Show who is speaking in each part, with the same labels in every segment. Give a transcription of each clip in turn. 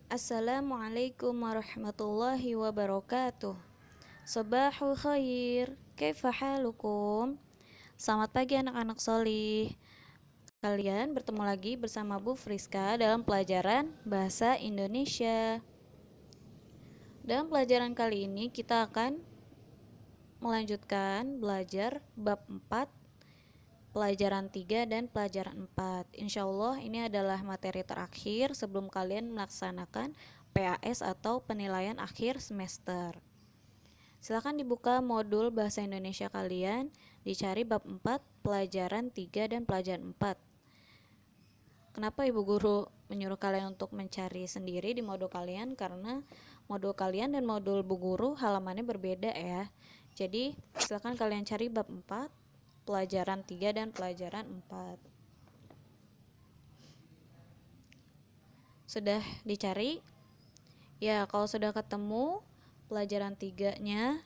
Speaker 1: Assalamualaikum warahmatullahi wabarakatuh. Sabahul khair, kaifa halukum? Selamat pagi anak-anak solih. Kalian bertemu lagi bersama Bu Friska dalam pelajaran Bahasa Indonesia. Dalam pelajaran kali ini kita akan melanjutkan belajar bab 4, pelajaran 3 dan pelajaran 4. Insya Allah ini adalah materi terakhir sebelum kalian melaksanakan PAS atau penilaian akhir semester. Silakan dibuka modul bahasa Indonesia kalian, dicari bab 4, pelajaran 3 dan pelajaran 4. Kenapa Ibu Guru menyuruh kalian untuk mencari sendiri di modul kalian? Karena modul kalian dan modul Bu Guru halamannya berbeda ya. Jadi silakan kalian cari bab 4, pelajaran 3 dan pelajaran 4. Sudah dicari? Ya, kalau sudah ketemu pelajaran 3-nya,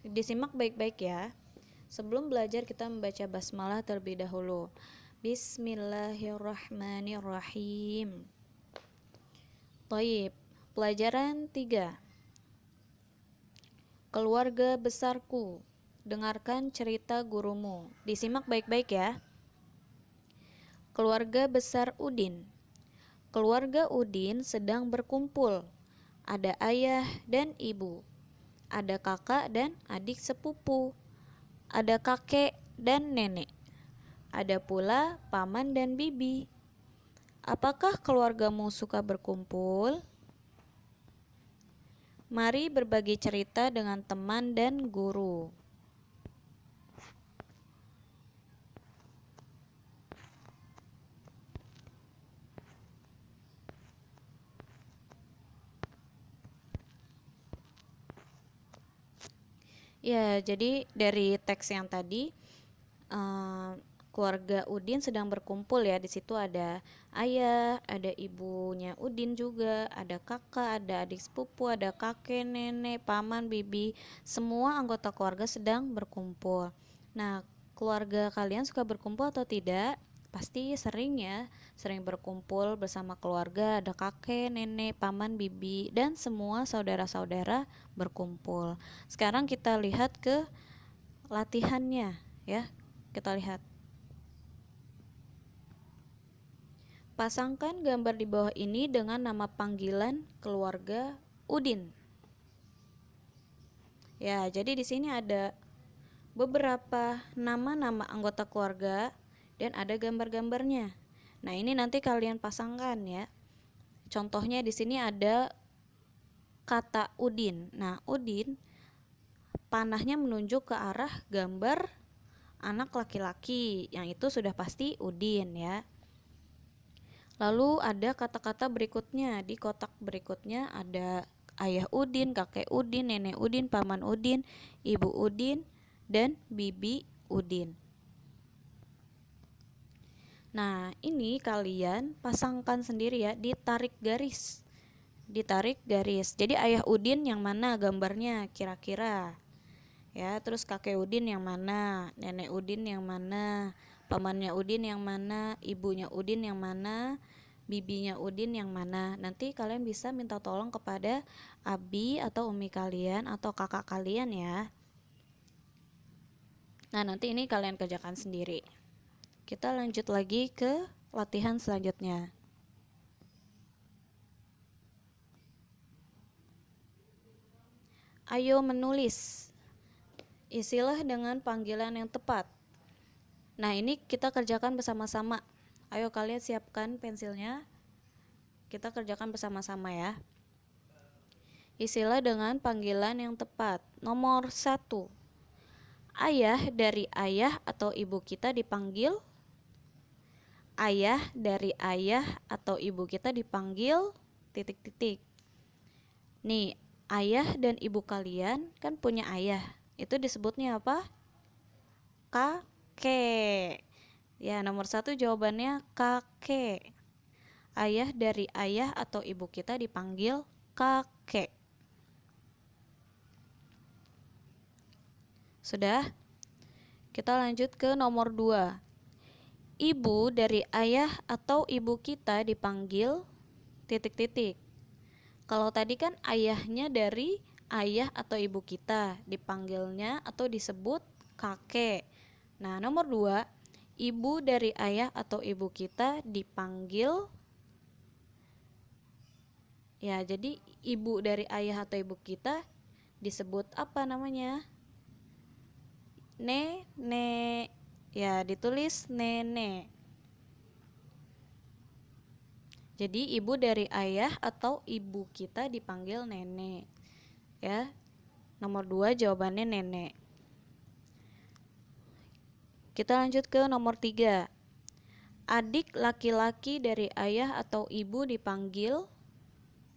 Speaker 1: disimak baik-baik ya. Sebelum belajar kita membaca basmalah terlebih dahulu. Bismillahirrahmanirrahim. Thayyib. Pelajaran 3. Keluarga besarku. Dengarkan cerita gurumu. Disimak baik-baik ya. Keluarga besar Udin. Keluarga Udin sedang berkumpul. Ada ayah dan ibu. Ada kakak dan adik sepupu. Ada kakek dan nenek. Ada pula paman dan bibi. Apakah keluargamu suka berkumpul? Mari berbagi cerita dengan teman dan guru. Ya, jadi dari teks yang tadi, keluarga Udin sedang berkumpul ya. Di situ ada ayah, ada ibunya Udin juga, ada kakak, ada adik sepupu, ada kakek, nenek, paman, bibi. Semua anggota keluarga sedang berkumpul. Nah, keluarga kalian suka berkumpul atau tidak? Pasti sering ya, sering berkumpul bersama keluarga, ada kakek, nenek, paman, bibi, dan semua saudara-saudara berkumpul. Sekarang kita lihat ke latihannya ya. Kita lihat. Pasangkan gambar di bawah ini dengan nama panggilan keluarga Udin. Ya, jadi di sini ada beberapa nama-nama anggota keluarga dan ada gambar-gambarnya. Nah, ini nanti kalian pasangkan ya. Contohnya di sini ada kata Udin. Nah, Udin panahnya menunjuk ke arah gambar anak laki-laki, yang itu sudah pasti Udin ya. Lalu ada kata-kata berikutnya. Di kotak berikutnya ada ayah Udin, kakek Udin, nenek Udin, paman Udin, ibu Udin, dan bibi Udin. Nah, ini kalian pasangkan sendiri ya, ditarik garis. Ditarik garis. Jadi ayah Udin yang mana gambarnya kira-kira? Ya, terus kakek Udin yang mana? Nenek Udin yang mana? Pamannya Udin yang mana? Ibunya Udin yang mana? Bibinya Udin yang mana? Nanti kalian bisa minta tolong kepada abi atau umi kalian atau kakak kalian ya. Nah, nanti ini kalian kerjakan sendiri. Kita lanjut lagi ke latihan selanjutnya. Ayo menulis. Isilah dengan panggilan yang tepat. Nah, ini kita kerjakan bersama-sama. Ayo kalian siapkan pensilnya. Kita kerjakan bersama-sama ya. Isilah dengan panggilan yang tepat. Nomor 1. Ayah dari ayah atau ibu kita dipanggil. Ayah dari ayah atau ibu kita dipanggil titik-titik. Nih, ayah dan ibu kalian kan punya ayah. Itu disebutnya apa? Kakek. Ya, nomor 1 jawabannya kakek. Ayah dari ayah atau ibu kita dipanggil kakek. Sudah? Kita lanjut ke nomor 2. Ibu dari ayah atau ibu kita dipanggil titik-titik. Kalau tadi kan ayahnya dari ayah atau ibu kita, dipanggilnya atau disebut kakek. Nah, nomor 2, ibu dari ayah atau ibu kita dipanggil, ya, jadi ibu dari ayah atau ibu kita disebut apa namanya? Nenek. Ya, ditulis nenek. Jadi ibu dari ayah atau ibu kita dipanggil nenek. Ya. Nomor 2 jawabannya nenek. Kita lanjut ke nomor 3. Adik laki-laki dari ayah atau ibu dipanggil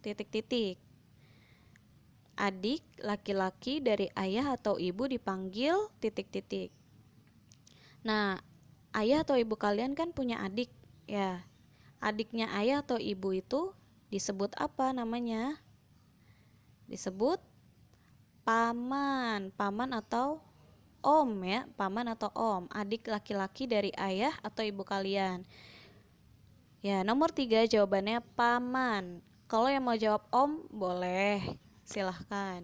Speaker 1: titik-titik. Adik laki-laki dari ayah atau ibu dipanggil titik-titik. Nah, ayah atau ibu kalian kan punya adik, ya. Adiknya ayah atau ibu itu disebut apa namanya? Disebut paman, paman atau om, ya, paman atau om, adik laki-laki dari ayah atau ibu kalian. Ya, nomor 3 jawabannya paman. Kalau yang mau jawab om, boleh, silahkan.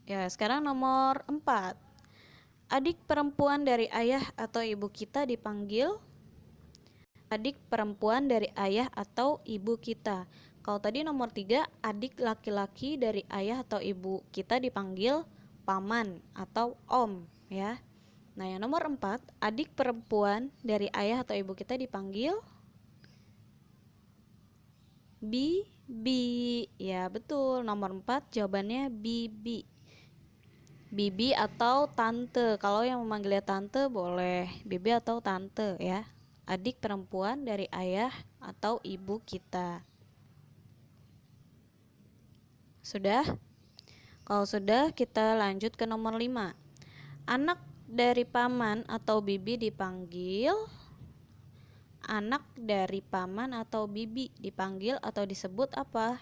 Speaker 1: Ya, sekarang nomor 4. Adik perempuan dari ayah atau ibu kita dipanggil adik perempuan dari ayah atau ibu kita. Kalau tadi nomor 3, adik laki-laki dari ayah atau ibu kita dipanggil paman atau om, ya. Nah, yang nomor 4, adik perempuan dari ayah atau ibu kita dipanggil bibi. Ya, betul. Nomor 4 jawabannya bibi. Bibi atau tante. Kalau yang memanggilnya tante boleh bibi atau tante, ya. Adik perempuan dari ayah atau ibu kita. Sudah? Kalau sudah, kita lanjut ke nomor 5. Anak dari paman atau bibi dipanggil anak dari paman atau bibi dipanggil atau disebut apa?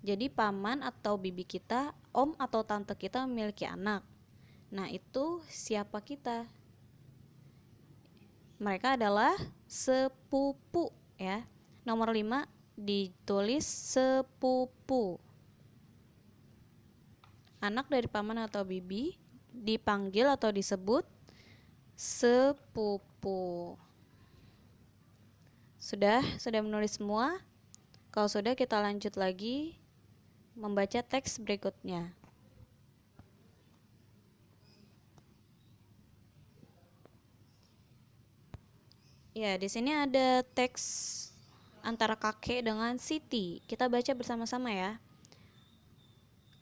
Speaker 1: Jadi paman atau bibi kita, om atau tante kita memiliki anak. Nah, itu siapa kita? Mereka adalah sepupu, ya. Nomor 5 ditulis sepupu. Anak dari paman atau bibi dipanggil atau disebut sepupu. Sudah menulis semua? Kalau sudah, kita lanjut lagi membaca teks berikutnya. Ya, di sini ada teks antara kakek dengan Siti. Kita baca bersama-sama, ya.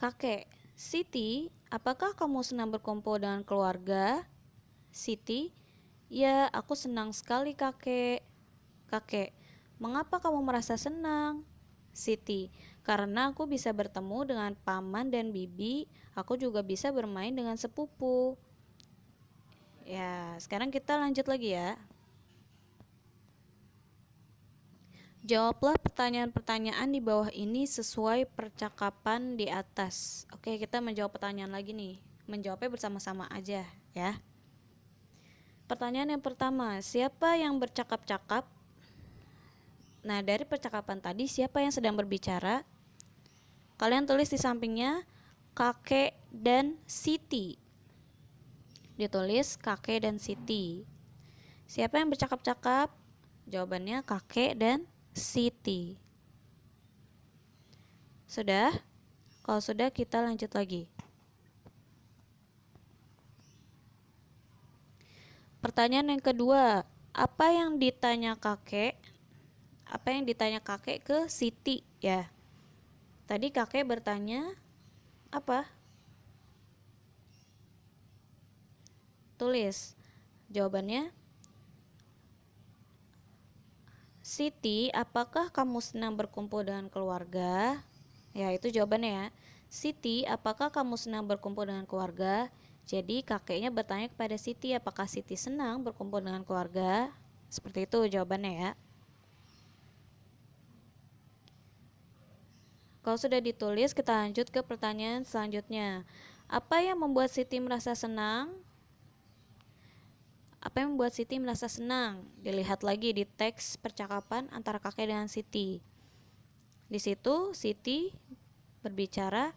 Speaker 1: Kakek, Siti, apakah kamu senang berkumpul dengan keluarga? Siti, ya, aku senang sekali, kakek. Kakek, mengapa kamu merasa senang? Siti, karena aku bisa bertemu dengan paman dan bibi, aku juga bisa bermain dengan sepupu. Ya, sekarang kita lanjut lagi, ya. Jawablah pertanyaan-pertanyaan di bawah ini sesuai percakapan di atas. Oke, kita menjawab pertanyaan lagi nih. Menjawabnya bersama-sama aja, ya. Pertanyaan yang pertama, siapa yang bercakap-cakap? Nah, dari percakapan tadi, siapa yang sedang berbicara? Kalian tulis di sampingnya kakek dan Siti. Ditulis kakek dan Siti. Siapa yang bercakap-cakap? Jawabannya kakek dan Siti. Sudah? Kalau sudah, kita lanjut lagi. Pertanyaan yang kedua, apa yang ditanya kakek? Apa yang ditanya kakek ke Siti, ya? Tadi kakek bertanya apa? Tulis jawabannya. Siti, apakah kamu senang berkumpul dengan keluarga? Ya, itu jawabannya, ya. Siti, apakah kamu senang berkumpul dengan keluarga? Jadi kakeknya bertanya kepada Siti, apakah Siti senang berkumpul dengan keluarga? Seperti itu jawabannya, ya. Kalau sudah ditulis, kita lanjut ke pertanyaan selanjutnya. Apa yang membuat Siti merasa senang? Apa yang membuat Siti merasa senang? Dilihat lagi di teks percakapan antara kakek dengan Siti. Di situ Siti berbicara,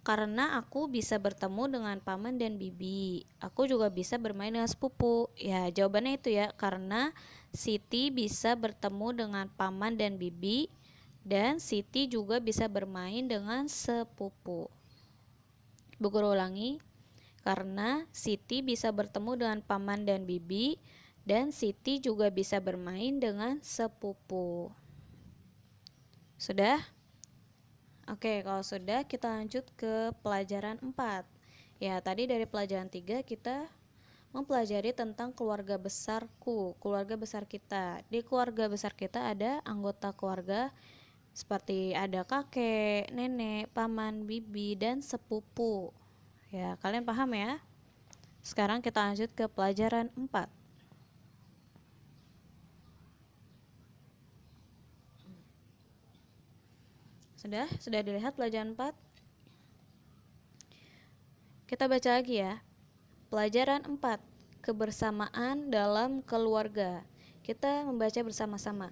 Speaker 1: karena aku bisa bertemu dengan paman dan bibi, aku juga bisa bermain dengan sepupu. Ya, jawabannya itu ya, karena Siti bisa bertemu dengan paman dan bibi, dan Siti juga bisa bermain dengan sepupu. Bu Guru ulangi, karena Siti bisa bertemu dengan paman dan bibi, dan Siti juga bisa bermain dengan sepupu. Sudah? Oke, kalau sudah kita lanjut ke pelajaran 4. Ya, tadi dari pelajaran 3 kita mempelajari tentang keluarga besarku, keluarga besar kita. Di keluarga besar kita ada anggota keluarga seperti ada kakek, nenek, paman, bibi, dan sepupu. Ya, kalian paham ya? Sekarang kita lanjut ke pelajaran 4. Sudah dilihat pelajaran 4? Kita baca lagi ya. Pelajaran 4, kebersamaan dalam keluarga. Kita membaca bersama-sama.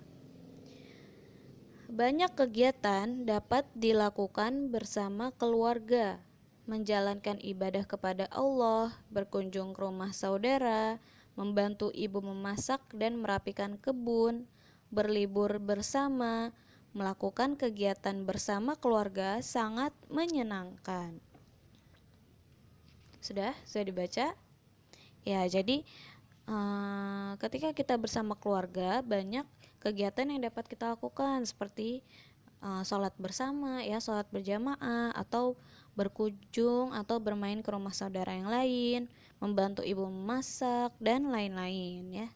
Speaker 1: Banyak kegiatan dapat dilakukan bersama keluarga. Menjalankan ibadah kepada Allah, berkunjung ke rumah saudara, membantu ibu memasak dan merapikan kebun, berlibur bersama, melakukan kegiatan bersama keluarga sangat menyenangkan. Sudah dibaca? Ya, jadi ketika kita bersama keluarga, banyak kegiatan yang dapat kita lakukan seperti sholat bersama, ya, sholat berjamaah, atau berkunjung atau bermain ke rumah saudara yang lain, membantu ibu memasak, dan lain-lain ya.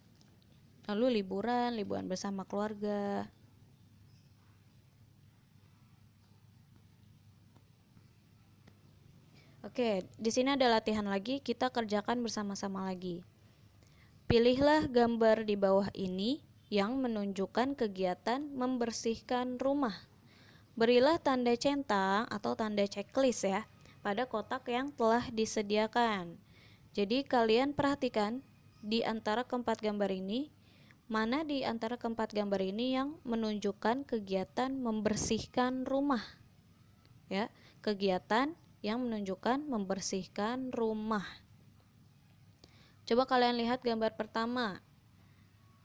Speaker 1: Lalu liburan bersama keluarga. Oke, di sini ada latihan lagi, kita kerjakan bersama-sama lagi. Pilihlah gambar di bawah ini yang menunjukkan kegiatan membersihkan rumah. Berilah tanda centang atau tanda checklist ya pada kotak yang telah disediakan. Jadi kalian perhatikan di antara keempat gambar ini, mana di antara keempat gambar ini yang menunjukkan kegiatan membersihkan rumah. Ya, kegiatan yang menunjukkan membersihkan rumah. Coba kalian lihat gambar pertama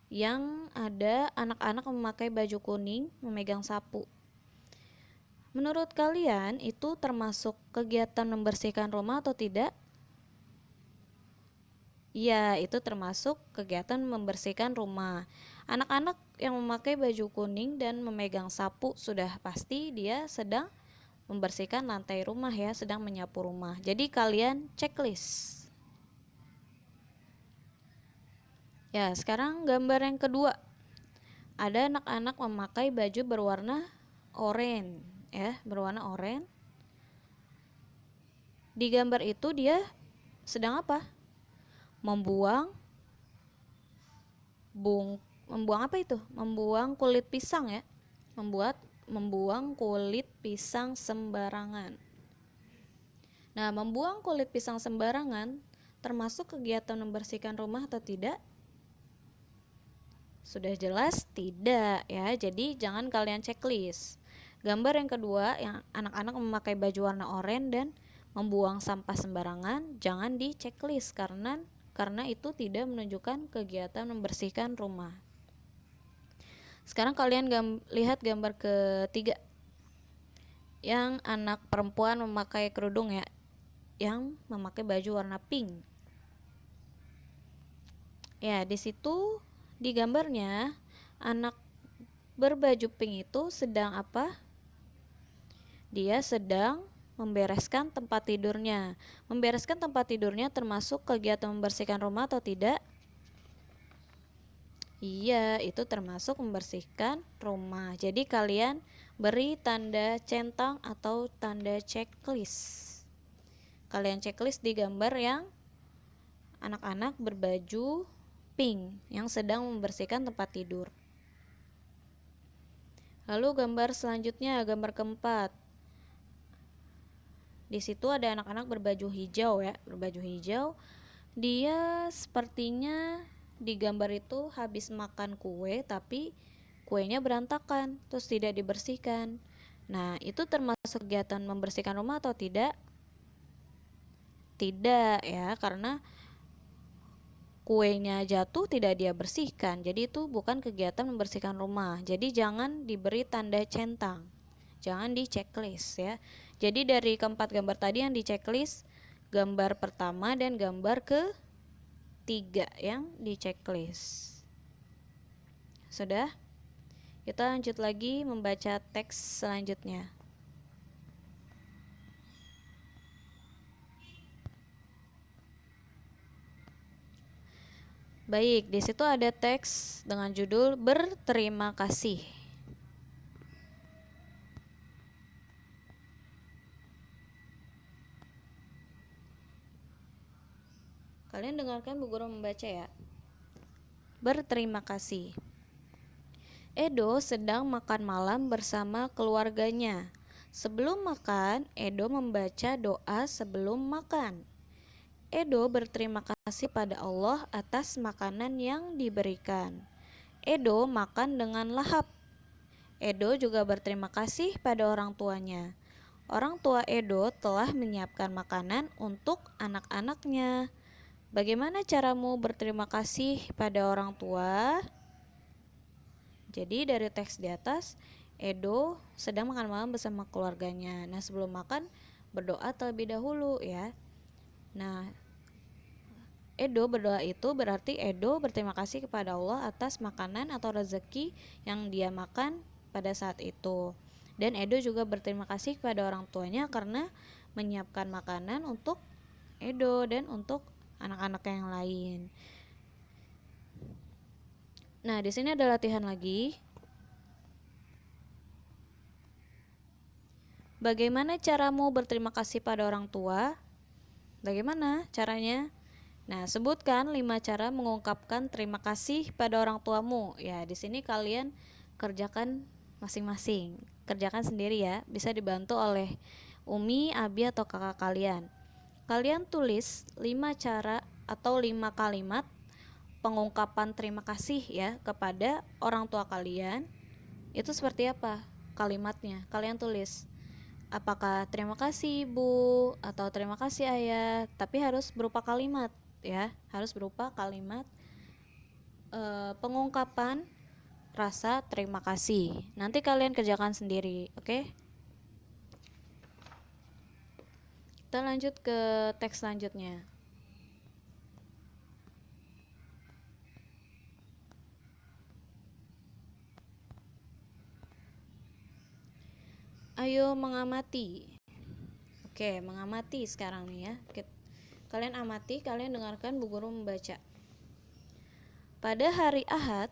Speaker 1: yang ada anak-anak memakai baju kuning memegang sapu. Menurut kalian itu termasuk kegiatan membersihkan rumah atau tidak? Iya, itu termasuk kegiatan membersihkan rumah. Anak-anak yang memakai baju kuning dan memegang sapu sudah pasti dia sedang membersihkan lantai rumah ya, sedang menyapu rumah. Jadi kalian checklist. Ya, sekarang gambar yang kedua. Ada anak-anak memakai baju berwarna oranye, ya, berwarna oranye. Di gambar itu dia sedang apa? Membuang apa itu? Membuang kulit pisang ya. Membuang kulit pisang sembarangan. Nah, membuang kulit pisang sembarangan termasuk kegiatan membersihkan rumah atau tidak? Sudah jelas tidak ya. Jadi jangan kalian checklist. Gambar yang kedua yang anak-anak memakai baju warna oranye dan membuang sampah sembarangan, jangan di checklist karena itu tidak menunjukkan kegiatan membersihkan rumah. Sekarang kalian lihat gambar ketiga. Yang anak perempuan memakai kerudung ya, yang memakai baju warna pink. Ya, di situ di gambarnya anak berbaju pink itu sedang apa? Dia sedang membereskan tempat tidurnya. Membereskan tempat tidurnya termasuk kegiatan membersihkan rumah atau tidak? Iya, itu termasuk membersihkan rumah. Jadi kalian beri tanda centang atau tanda checklist. Kalian checklist di gambar yang anak-anak berbaju pink yang sedang membersihkan tempat tidur. Lalu gambar selanjutnya, gambar keempat. Di situ ada anak-anak berbaju hijau ya, berbaju hijau Dia sepertinya di gambar itu habis makan kue, tapi kuenya berantakan, terus tidak dibersihkan. Nah, itu termasuk kegiatan membersihkan rumah atau tidak? Tidak ya, karena kuenya jatuh tidak dia bersihkan. Jadi itu bukan kegiatan membersihkan rumah. Jadi jangan diberi tanda centang. Jangan di checklist ya. Jadi dari keempat gambar tadi yang di checklist, gambar pertama dan gambar ketiga yang di checklist. Sudah? Kita lanjut lagi membaca teks selanjutnya. Baik, di situ ada teks dengan judul berterima kasih. Kalian dengarkan Bu Guru membaca ya. Berterima kasih. Edo sedang makan malam bersama keluarganya. Sebelum makan, Edo membaca doa sebelum makan. Edo berterima kasih pada Allah atas makanan yang diberikan. Edo makan dengan lahap. Edo juga berterima kasih pada orang tuanya. Orang tua Edo telah menyiapkan makanan untuk anak-anaknya. Bagaimana caramu berterima kasih pada orang tua? Jadi dari teks di atas, Edo sedang makan malam bersama keluarganya. Nah, sebelum makan berdoa terlebih dahulu ya. Nah, Edo berdoa itu berarti Edo berterima kasih kepada Allah atas makanan atau rezeki yang dia makan pada saat itu. Dan Edo juga berterima kasih kepada orang tuanya karena menyiapkan makanan untuk Edo dan untuk anak-anak yang lain. Nah, di sini ada latihan lagi. Bagaimana caramu berterima kasih pada orang tua? Bagaimana caranya? Nah, sebutkan 5 cara mengungkapkan terima kasih pada orang tuamu. Ya, di sini kalian kerjakan masing-masing. Kerjakan sendiri ya, bisa dibantu oleh Umi, Abi atau kakak kalian. Kalian tulis 5 cara atau 5 kalimat pengungkapan terima kasih ya kepada orang tua kalian. Itu seperti apa kalimatnya? Kalian tulis. Apakah terima kasih ibu atau terima kasih ayah, tapi harus berupa kalimat ya, harus berupa kalimat pengungkapan rasa terima kasih. Nanti kalian kerjakan sendiri, oke? Kita lanjut ke teks selanjutnya. Ayo mengamati. Oke, mengamati sekarang nih ya. Kalian amati, kalian dengarkan Bu Guru membaca. Pada hari Ahad,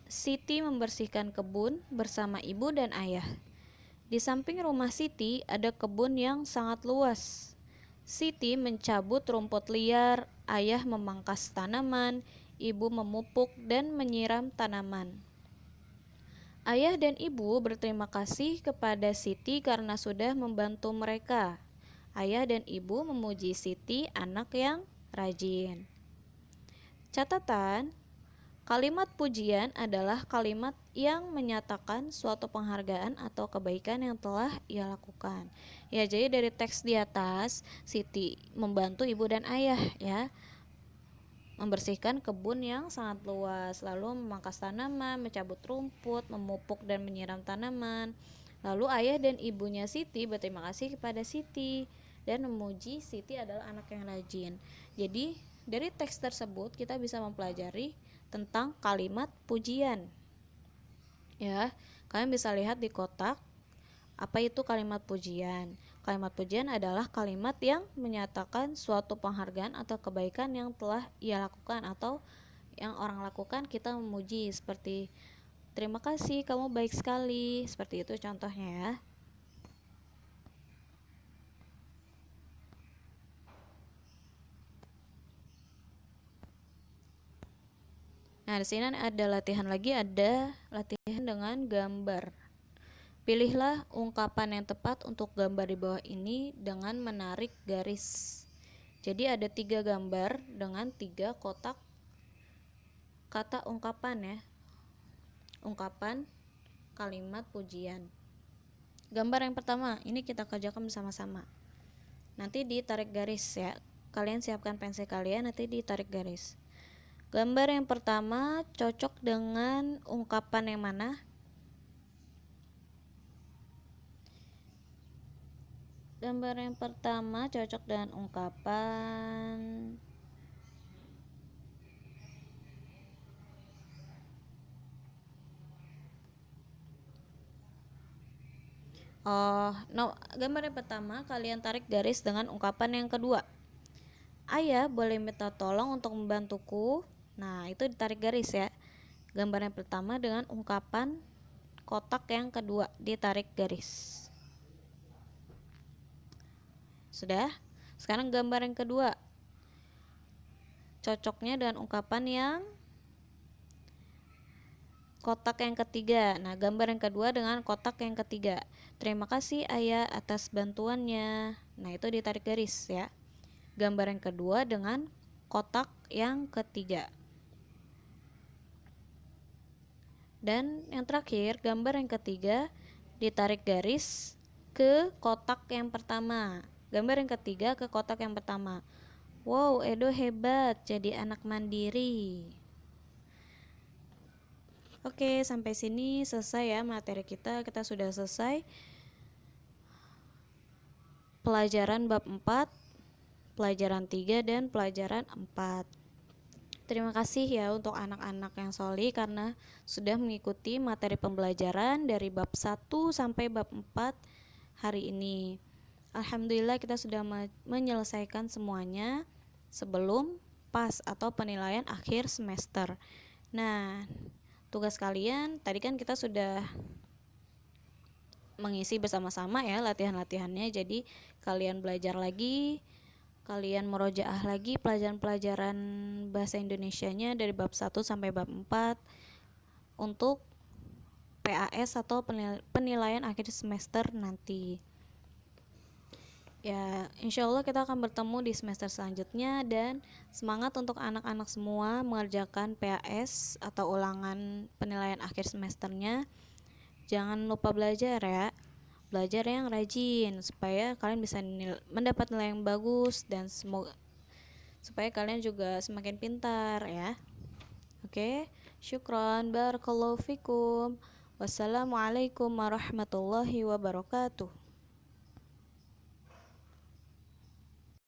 Speaker 1: Siti membersihkan kebun bersama ibu dan ayah. Di samping rumah Siti ada kebun yang sangat luas. Siti mencabut rumput liar, ayah memangkas tanaman, ibu memupuk dan menyiram tanaman. Ayah dan ibu berterima kasih kepada Siti karena sudah membantu mereka. Ayah dan ibu memuji Siti, anak yang rajin. Catatan, kalimat pujian adalah kalimat yang menyatakan suatu penghargaan atau kebaikan yang telah ia lakukan. Ya, jadi dari teks di atas, Siti membantu ibu dan ayah ya, membersihkan kebun yang sangat luas, lalu memangkas tanaman, mencabut rumput, memupuk dan menyiram tanaman. Lalu ayah dan ibunya Siti berterima kasih kepada Siti dan memuji Siti adalah anak yang rajin. Jadi dari teks tersebut kita bisa mempelajari tentang kalimat pujian. Ya, kalian bisa lihat di kotak apa itu kalimat pujian. Kalimat pujian adalah kalimat yang menyatakan suatu penghargaan atau kebaikan yang telah ia lakukan atau yang orang lakukan, kita memuji seperti terima kasih kamu baik sekali, seperti itu contohnya ya. Nah, di sini ada latihan lagi, ada latihan dengan gambar. Pilihlah ungkapan yang tepat untuk gambar di bawah ini dengan menarik garis. Jadi ada 3 gambar dengan 3 kotak kata ungkapan ya. Ungkapan kalimat pujian. Gambar yang pertama, ini kita kerjakan bersama-sama. Nanti ditarik garis ya. Kalian siapkan pensil kalian, nanti ditarik garis. Gambar yang pertama cocok dengan ungkapan yang mana? Gambar yang pertama cocok dengan ungkapan gambar yang pertama kalian tarik garis dengan ungkapan yang kedua. Ayah, boleh minta tolong untuk membantuku. Nah, itu ditarik garis ya. Gambar yang pertama dengan ungkapan kotak yang kedua ditarik garis. Sudah? Sekarang gambar yang kedua. Cocoknya dengan ungkapan yang kotak yang ketiga. Nah, gambar yang kedua dengan kotak yang ketiga. Terima kasih Ayah atas bantuannya. Nah, itu ditarik garis ya. Gambar yang kedua dengan kotak yang ketiga. Dan yang terakhir, gambar yang ketiga ditarik garis ke kotak yang pertama. Gambar yang ketiga ke kotak yang pertama. Wow, Edo hebat, jadi anak mandiri. Oke, sampai sini selesai ya materi kita. Kita sudah selesai pelajaran bab 4, pelajaran 3, dan pelajaran 4. Terima kasih ya untuk anak-anak yang solih karena sudah mengikuti materi pembelajaran dari bab 1 sampai bab 4 hari ini. Alhamdulillah kita sudah menyelesaikan semuanya sebelum PAS atau penilaian akhir semester. Nah, tugas kalian tadi kan kita sudah mengisi bersama-sama ya latihan-latihannya. Jadi kalian belajar lagi, kalian murojaah lagi pelajaran-pelajaran bahasa Indonesianya dari bab 1 sampai bab 4 untuk PAS atau penilaian akhir semester nanti. Ya, insya Allah kita akan bertemu di semester selanjutnya, dan semangat untuk anak-anak semua mengerjakan PAS atau ulangan penilaian akhir semesternya. Jangan lupa belajar ya, belajar yang rajin supaya kalian bisa mendapat nilai yang bagus, dan semoga supaya kalian juga semakin pintar ya. Oke, syukron, barakallahu fikum. Wassalamualaikum warahmatullahi wabarakatuh.